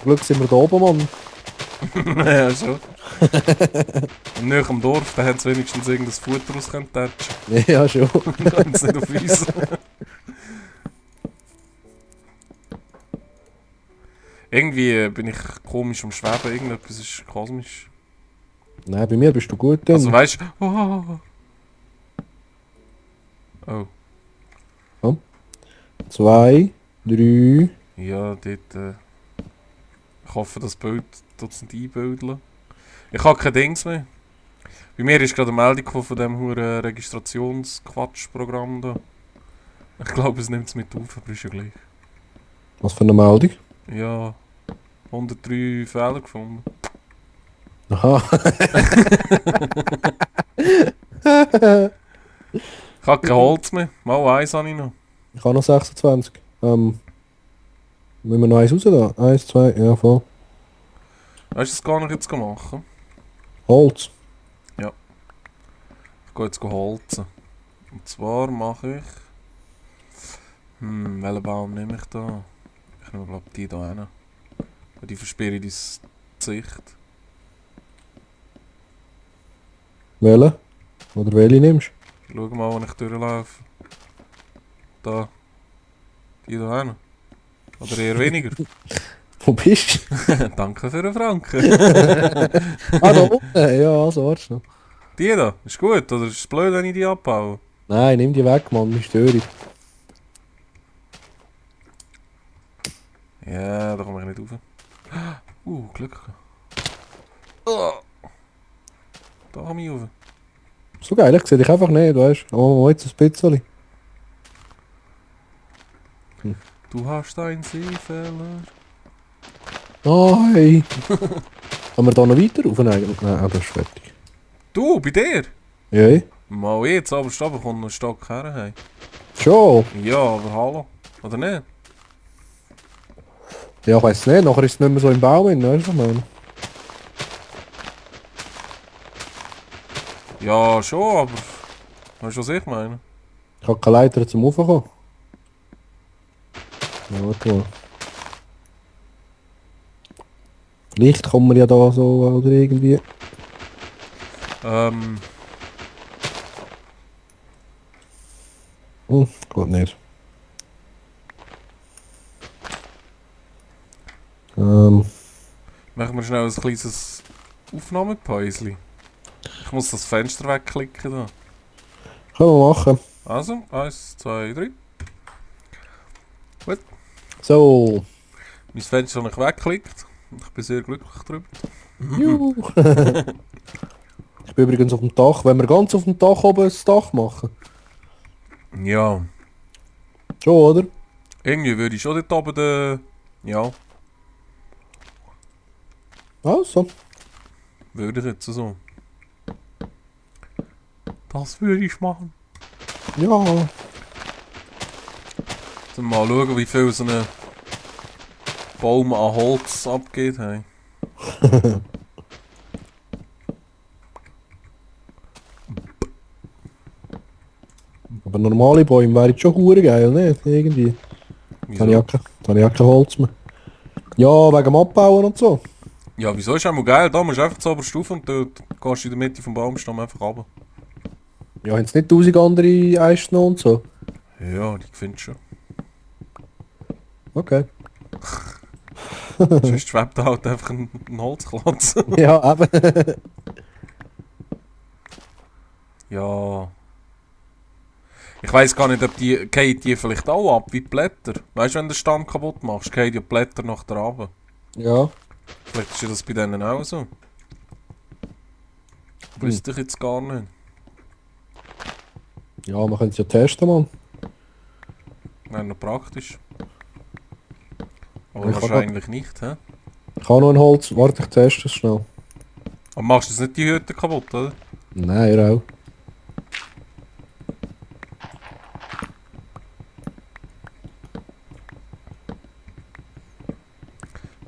Glück sind wir da oben, Mann. Ja, schon. Und nicht am Dorf, da haben sie wenigstens irgendein Futter raus können tätschen. Ja, schon. Da haben sie nicht auf uns. Irgendwie bin ich komisch am Schweben, irgendetwas ist kosmisch. Nein, bei mir bist du gut Also drin. weißt du... Oh. Oh. 2, 3. Ja, dort... ich hoffe, das Bild tut es nicht einbilden. Ich habe kein Dings mehr. Bei mir ist gerade eine Meldung gekommen von dem huren Registrationsquatschprogramm da. Ich glaube, es nimmt es mit auf, aber ist ja gleich. Was für eine Meldung? Ja, 103 Fehler gefunden. Aha. Ich habe kein Holz mehr. Mal eins habe ich noch. Ich habe noch 26. Müssen wir noch eins raus da? 1, 2, ja voll. Weißt du, das gar nicht jetzt machen? Holz. Ich gehe jetzt holzen. Und zwar mache ich... welchen Baum nehme ich da? Ich nehme glaube die da hin. Weil die versperren dein Gesicht. Welche? Oder welche nimmst Schau mal, wenn ich durchlaufe. Da. Die da hin. Oder eher weniger. du? Wo bist Danke für den Franken. du? Ah, da unten? Ja, also warte noch. Die da, ist gut, oder ist es blöd, wenn ich die abbaue? Nein, nimm die weg, Mann, die Störung. Ja, da komme ich nicht rauf. Glück. Oh, da komme ich rauf. So geil, ich sehe dich einfach nicht, weißt du? Oh, jetzt ein bisschen. Du hast einen Seefehler. Nein! Können wir da noch weiter rauf? Nein, das ist fertig. Du, bei dir? Ja, Mal jetzt, aber Stopp, kommt noch ein Stock her. Hey. schon. Ja, aber hallo. Oder nicht? Ja, ich weiß nicht, nachher ist es nicht mehr so im Baum drin, weißt du, was ich meine? Ja, schon, aber... Weißt du, was ich meine? Ich habe keine Leiter zum Raufkommen. Ja, warte mal. Vielleicht kommen wir ja da so oder irgendwie. Geht nicht. Machen wir schnell ein kleines Aufnahmepäuschen. Ich muss das Fenster wegklicken da. Können wir machen. Also, 1, 2, 3. So. Mein Fenster habe ich weggeklickt. Ich bin sehr glücklich drüber. Juhu. Ich bin übrigens auf dem Dach. Wenn wir ganz auf dem Dach oben das Dach machen. Ja. Schon, oder? Irgendwie würde ich schon dort oben den... Ja, Also. würde ich jetzt so. Das würde ich machen. Ja. Dann mal schauen, wie viel so ein Baum an Holz abgeht. Hey. Aber normale Bäume wären schon hure geil, nicht? Irgendwie. Da habe ich Wieso? auch kein Holz mehr. Ja, wegen dem Abbauen und so. Ja, wieso ist einmal geil? Da musst du einfach zur obersten Stufe und dort gehst du in der Mitte vom Baumstamm einfach runter. Ja, haben es nicht 1000 andere Eisten und so? Ja, die findest du schon. Okay. Sonst schwebt da halt einfach ein Holzklotz. Ja, eben. Ja. Ich weiss gar nicht, ob die... Gehen die vielleicht auch ab, wie die Blätter? Weißt du, wenn du den Stamm kaputt machst, gehen die Blätter nach der runter. Ja. Vielleicht ist ja das bei denen auch so. Wüsste ich jetzt gar nicht. Ja, wir können es ja testen, Mann. Wäre noch praktisch. Aber Ich hab wahrscheinlich nicht, hä? Ich habe noch ein Holz. Warte, ich teste es schnell. Aber machst du jetzt nicht die Hütte kaputt, oder? Nein, ihr auch.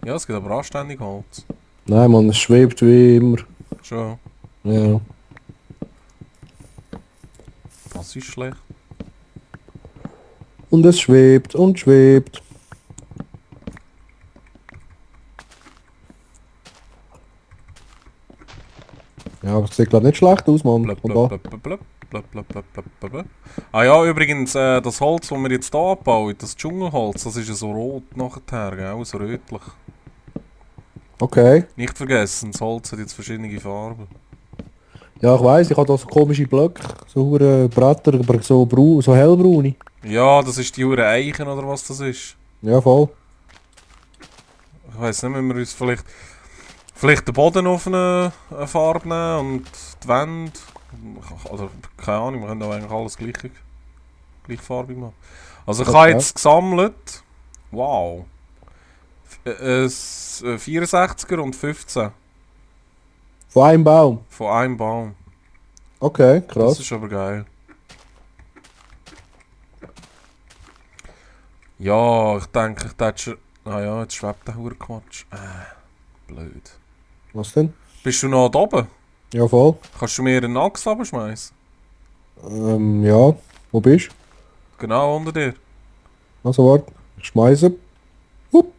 Ja, es gibt aber anständig Holz. Nein, Mann, es schwebt wie immer. Schon. Ja. Das ist schlecht. Und es schwebt und schwebt. Ja, aber es sieht glaube nicht schlecht aus, Mann. Blub, Von blub, da. blub, blub, blub, blub, blub, blub, blub, blub. Ah ja, übrigens, das Holz, das wir jetzt hier abbauen, das Dschungelholz, das ist ja so rot nachher, gell? So rötlich. Okay. Nicht vergessen, das Holz hat jetzt verschiedene Farben. Ja, ich weiss, ich habe da so komische Blöcke, so hure Bretter, aber so braun, so hellbraune. Ja, das ist die hure Eichen oder was das ist. Ja, voll. Ich weiss nicht, wenn wir uns vielleicht den Boden auf eine Farbe nehmen und die Wände. Oder keine Ahnung, wir können auch eigentlich alles gleichfarbig machen. Also ich habe Okay. jetzt gesammelt. Wow. 64er und 15 Von einem Baum. von einem Baum. Okay, Das krass. ist aber geil. Ja, ich denke, ich hätte schon... Ah ja, jetzt schwebt der Quatsch. Blöd. Was denn? Bist du noch da oben? Ja, voll. Kannst du mir einen Axt abschmeißen? Ja. Wo bist du? Genau unter dir. Also warte. Ich schmeiße. Hup.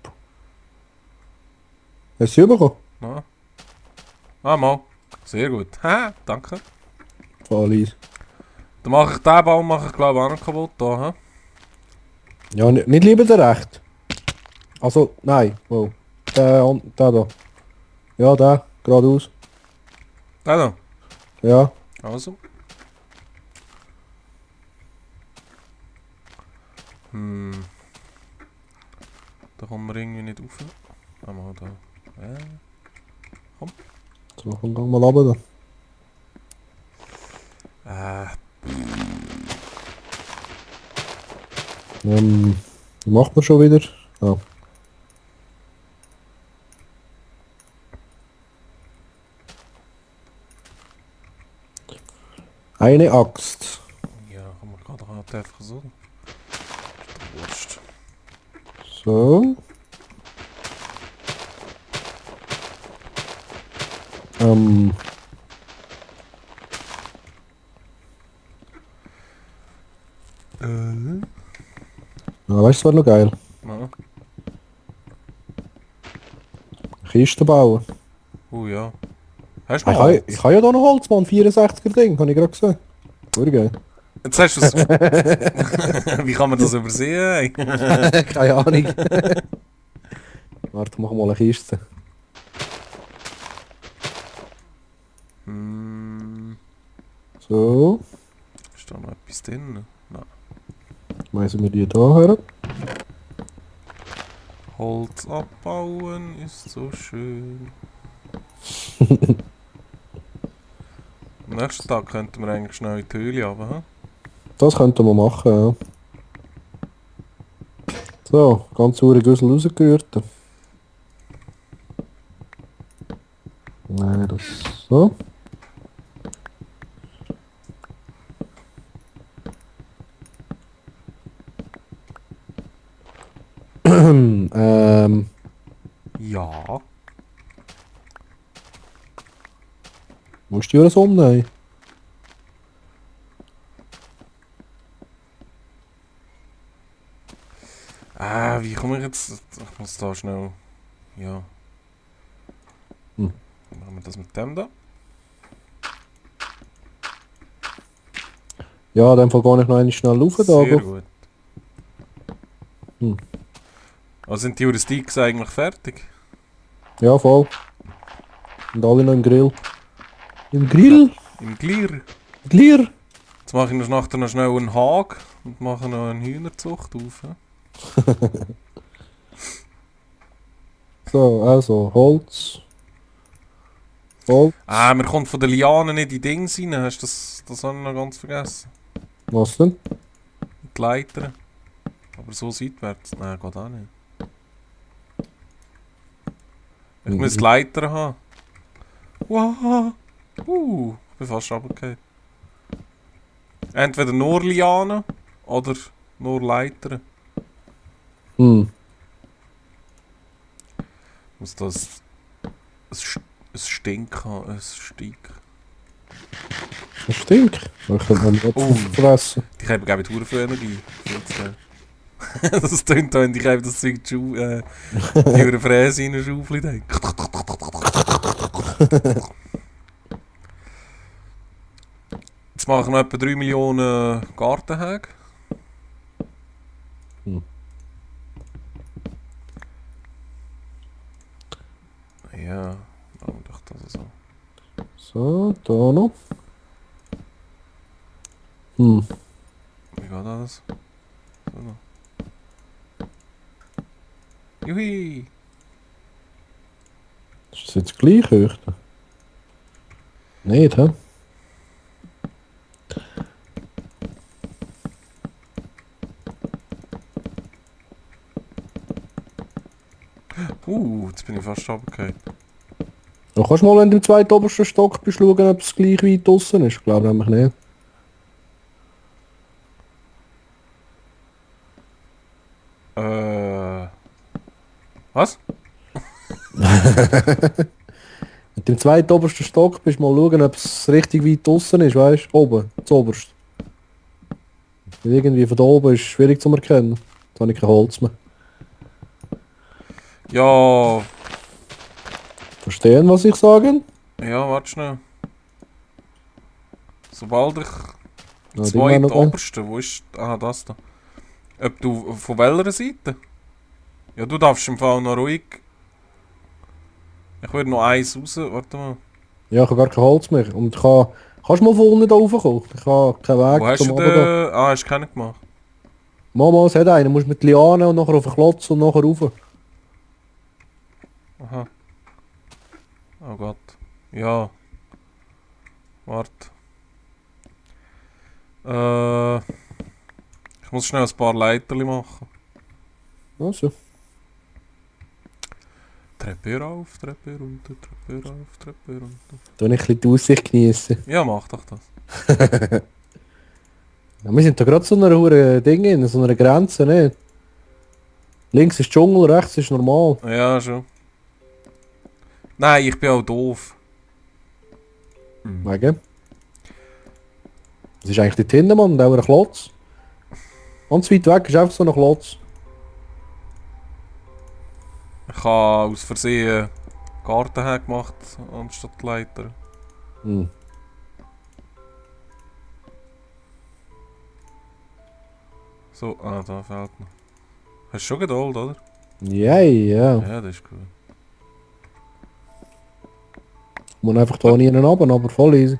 Hast du sie bekommen? Ja. Ah, mal. Sehr gut. Ha, danke. Voll easy. Dann mache ich den Baum, glaube ich, auch noch kaputt. Da, hä? Ja, nicht lieber der recht. Also, nein. Wow. Der da. Ja, der. Geradeaus. Da, da. Ja. Also. Da kommen wir irgendwie nicht rauf. Einmal da. So, komm, gang mal runter Äh, da. Wie macht man schon wieder? Ah. Eine Axt. ja, kann man gerade halt einfach so. Wurscht. So. Ähm. Ja, weißt du, das wäre noch geil. Ja. Kisten bauen. Ja. Hast du Ich noch habe Holz? ich habe ja da noch Holzmann, 64er Ding, habe ich gerade gesehen. Sehr geil. Jetzt hast du es. Wie kann man das übersehen? Ey? Keine Ahnung. Warte, mach mal eine Kiste. So, Ist da noch etwas drin? Nein. schmeißen wir die da her. Holz abbauen ist so schön. Am nächsten Tag könnten wir eigentlich schnell in die Höhle runter, Das könnten wir machen, ja. So, ganz saure Güssel rausgerührt. Nein, das so. Ja. Musst du dir das umnehmen? Wie komme ich jetzt? Ich muss da schnell. Ja. Hm. Machen wir das mit dem da? Ja, in dem Fall gar nicht noch einmal schnell rauf da, Sehr aber gut. Hm. Also sind die Heuristics eigentlich fertig? ja, voll. Und alle noch im Grill. Im Grill? Im Glier? Glier? Jetzt mache ich nachher noch schnell einen Hag und mache noch eine Hühnerzucht auf. Ja? So, also Holz. Holz. Man kommt von den Lianen nicht in die Dings rein. Hast du das habe ich noch ganz vergessen? Was denn? Die Leiter. Aber so seitwärts? Nein, geht auch nicht. Ich muss Leiter haben. Wow. Ich bin fast runtergefallen. Entweder nur Lianen oder nur Leiter. Muss das ein Stink haben, ein Stieg. Das stinkt. Ich könnte noch nicht fressen. Die haben glaube ich viel Energie. Viel zu schnell. Das tönt da, wenn die haben das Zeug die Fräse in eine Schaufel denken. Jetzt mache ich noch etwa 3 Millionen Gartenhäge. Hm. Ja, oh, doch das so. So, da noch. Hm. Wie geht das? So noch. Juhi! Ist das jetzt gleich hoch? Nicht, hä? Jetzt bin ich fast runtergefallen. Du kannst mal, wenn du im zweiten obersten Stock bist, schauen, ob es gleich weit draussen ist. Ich glaube nämlich nicht. Was? Wenn du im zweiten obersten Stock bist, mal schauen, ob es richtig weit draussen ist, weißt du? Oben, zuoberst. Weil irgendwie von da oben ist schwierig zu erkennen. Da habe ich kein Holz mehr. Ja, Verstehen, was ich sage? ja, warte schnell. Sobald ich Ja, die zweite noch oberste, wo ist... Ah, das da. Ob du von welcher Seite? Ja, du darfst im Fall noch ruhig... Ich würde noch eins raus, warte mal. Ja, ich habe gar kein Holz mehr. Und kannst du mal von unten da raufkommen? Ich habe keinen Weg Wo hast du runtergehen. den... Ah, hast du keinen gemacht? Mama, es hat einen. Du musst mit Liane und nachher auf den Klotz und nachher rauf. Aha. Oh Gott. Ja. Warte. Ich muss schnell ein paar Leiterli machen. Also. Treppe rauf, Treppe runter, Treppe rauf, Treppe runter. Da ich ein bisschen die Aussicht genießen. Ja, mach doch das. Ja, wir sind da gerade so einer hohen Ding in, so einer Grenze, nicht? Links ist Dschungel, rechts ist normal. Ja, schon. Nein, ich bin auch doof. Wegen? Das ist eigentlich dort hinten, Mann, da ein Klotz. Ganz weit weg ist einfach so ein Klotz. Ich habe aus Versehen Gartenhäge gemacht anstatt Leiter. Hm. So, ah, da fehlt noch. Hast du schon Geduld, oder? Ja, ja. Ja, das ist gut. Man einfach da nie runter, aber voll easy.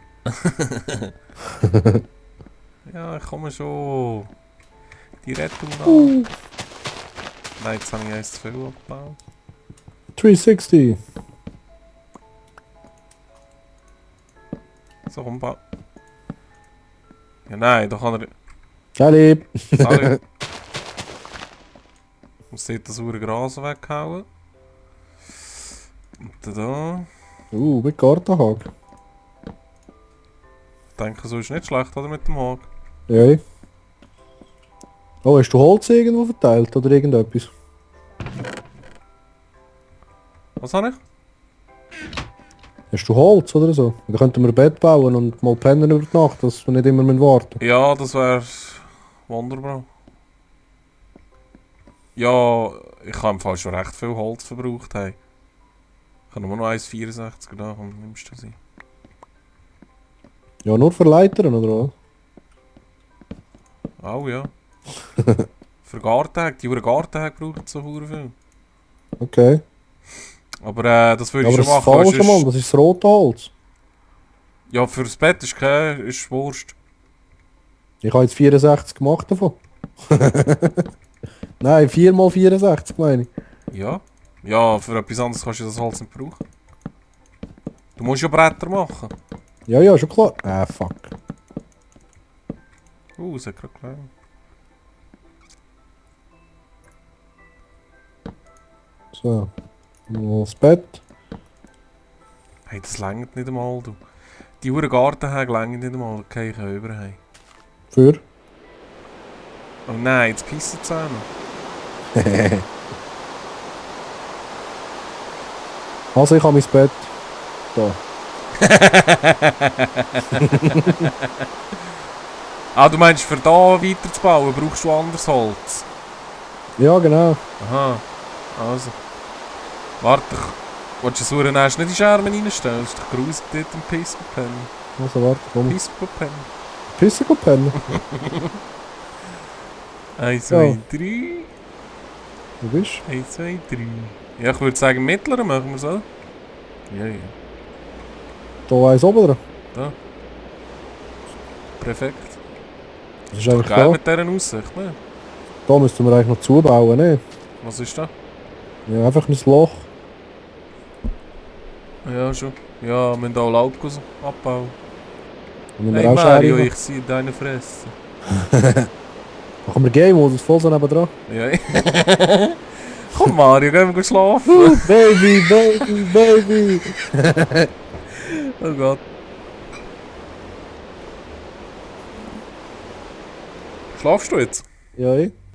Ja, ich komme schon. Die Rettung da. Nein, jetzt habe ich eins zu viel abgebaut. 360. So, umbau. Ja, nein, da kann er... Ciao, lieb. Sorry. Ich muss dort das saure Gras weghauen. Und dann da. Mit Gartenhag. Ich denke, so ist nicht schlecht, oder? Mit dem Hag. Ja. Oh, hast du Holz irgendwo verteilt oder irgendetwas? Was habe ich? Hast du Holz oder so? Dann könnten wir ein Bett bauen und mal pennen über die Nacht, dass wir nicht immer warten müssen. Ja, das wäre wunderbar. Ja, ich habe im Fall schon recht viel Holz verbraucht. Hey. Ich habe nur noch 1,64 gedacht, und nimmst du sie? Ja, nur für Leitern, oder was? Oh ja. Für Gartenhäge, die Gartenhäge brauchen so hure viel. Okay. Aber das würde Ja, ich aber schon das machen. falsche, Mann, das ist das rote Holz. Ja, fürs Bett ist Wurst. Ich habe jetzt 64 gemacht davon. Nein, 4x64 meine ich. Ja. Ja, für etwas anderes kannst du das Holz nicht brauchen. Du musst ja Bretter machen. Ja, ja, schon klar. Ah, fuck. Es hat gerade geklappt. So. Mal das Bett. Hey, das längert nicht einmal, du. Die Huren Gartenhäge längern nicht einmal, okay, ich kann überhaben. Für? Oh nein, jetzt pissen sie auch noch. Also, ich habe mein Bett. Da. Ah, du meinst, für da weiterzubauen, brauchst du anderes Holz? Ja, genau. Aha, also. Warte, willst du das Huren erst nicht in die Schermen reinstellen? Das ist doch grusig dort im Pispopen. Also, warte, komm. Pispopen. Pissen go pennen. 1, Ja. 2, 3. Du bist? 1, 2, 3. Ja, ich würde sagen, mittleren machen wir so. Ja, ja. Da eins oben dran. Perfekt. Das ist eigentlich Geil da. mit dieser Aussicht, ne? Da müssten wir eigentlich noch zubauen, ne? Was ist da? Ja, einfach ein Loch. Ja, schon. Ja, wir müssen auch Laub abbauen. Und nehmen Hey wir auch Mario, Schere. ich sehe deine Fresse. Machen wir Game Modus voll so nebendran. Ja. Komm Mario, gehen wir schlafen. Baby, Baby, Baby! Oh Gott. Schlafst du jetzt? Ja, ich.